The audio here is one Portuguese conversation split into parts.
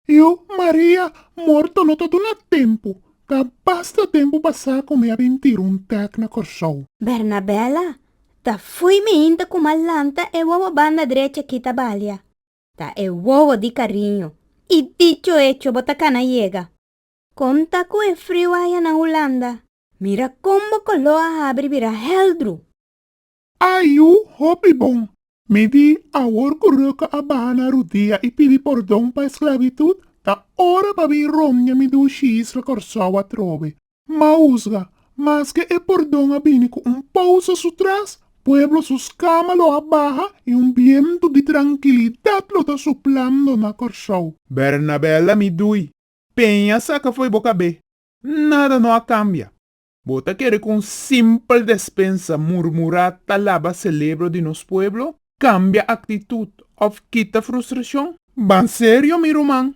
Io, Maria, morto non todo na tempo. Da basta tempo passar com me a mentir tecnico show. Bernabela, ta fui mi inta kumalanta e uovo banda derecha kita balia. Ta e uovo di carinho. E dicho hecho botacana llega. Conta ku e frio aya na Holanda. Mira como coloa abre vira heldru. Ayu, hobby bom. Me di awor kuruka a bana rudia e pidi perdão pa esclavitud. Da ora pa vi romnia mi du xis la corsawa trove. Ma usga, mas que e perdão a bini com pausa su trás. Pueblo sus cama lo abaja y un viento de tranquilidad lo está soplando na corsaw. Bernabela mi dui. Penha saca foi boca B. Nada não a cambia. Bota querer com simple despensa murmurar talaba celebro de nos pueblo, cambia actitud of quita frustração. Ban sério, mi román.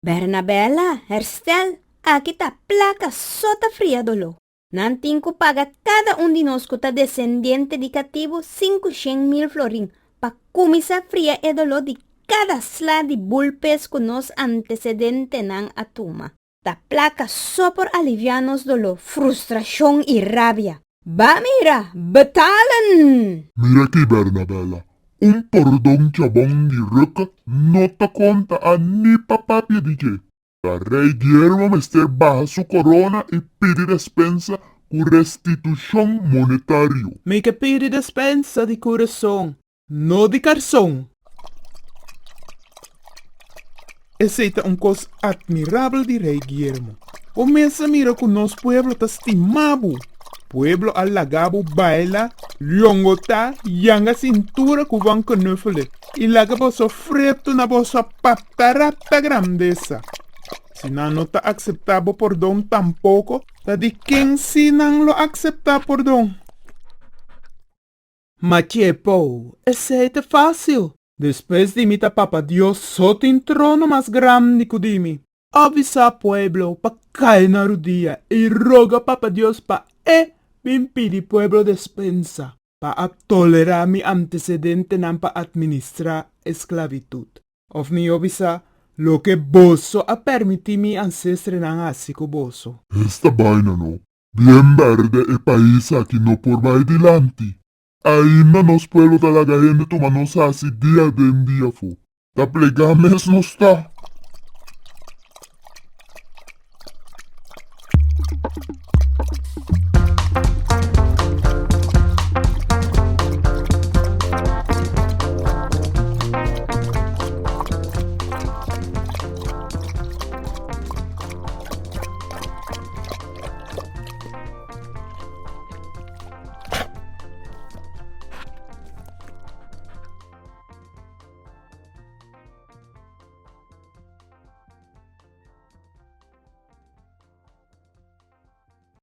Bernabela, herstel, aqui tá placa sota fria dolo. Nantinco paga cada de nós que tá descendente de cativo 500.000 florin pa comisa fria e dolo de cada sla de bulpes que nos antecedente nan atuma. Ta placa só por alivianos dolo, frustração e rabia. Ba mira, betalen! Mira aquí, Bernabela. Un perdón chabón de rica no te conta a ni papá DJ. La rey Guillermo Mester baja su corona y pide despensa con restitución monetario. Me que pide despensa de coração, no de carção. Aceita coisa admirável de rei Guillermo. Começa a mirar que nosso pueblo está estimado. Pueblo alagabo baila, longota, yanga cintura que van canufele. E laga bosso freto na bossa patarata grandeza. Se não está aceitável perdão tampouco, tá de quem se não lo aceitar perdão. Mas po, aceita fácil. Después de mita papa Dios só tem trono mais grande que dimi. Avisa pueblo pa cair na rodilla e roga papa Dios pa impidi pueblo despensa pa a tolerar mi antecedente nan pa administrar esclavitud. Of mi avisa lo que boso a permiti mi ancestre nan asico boso. Esta vaina no. Bien verde e país aquí no por vai dilanti. Ainda nos pueblo talaga gente tomando así día de día fu. Ta plegames no está.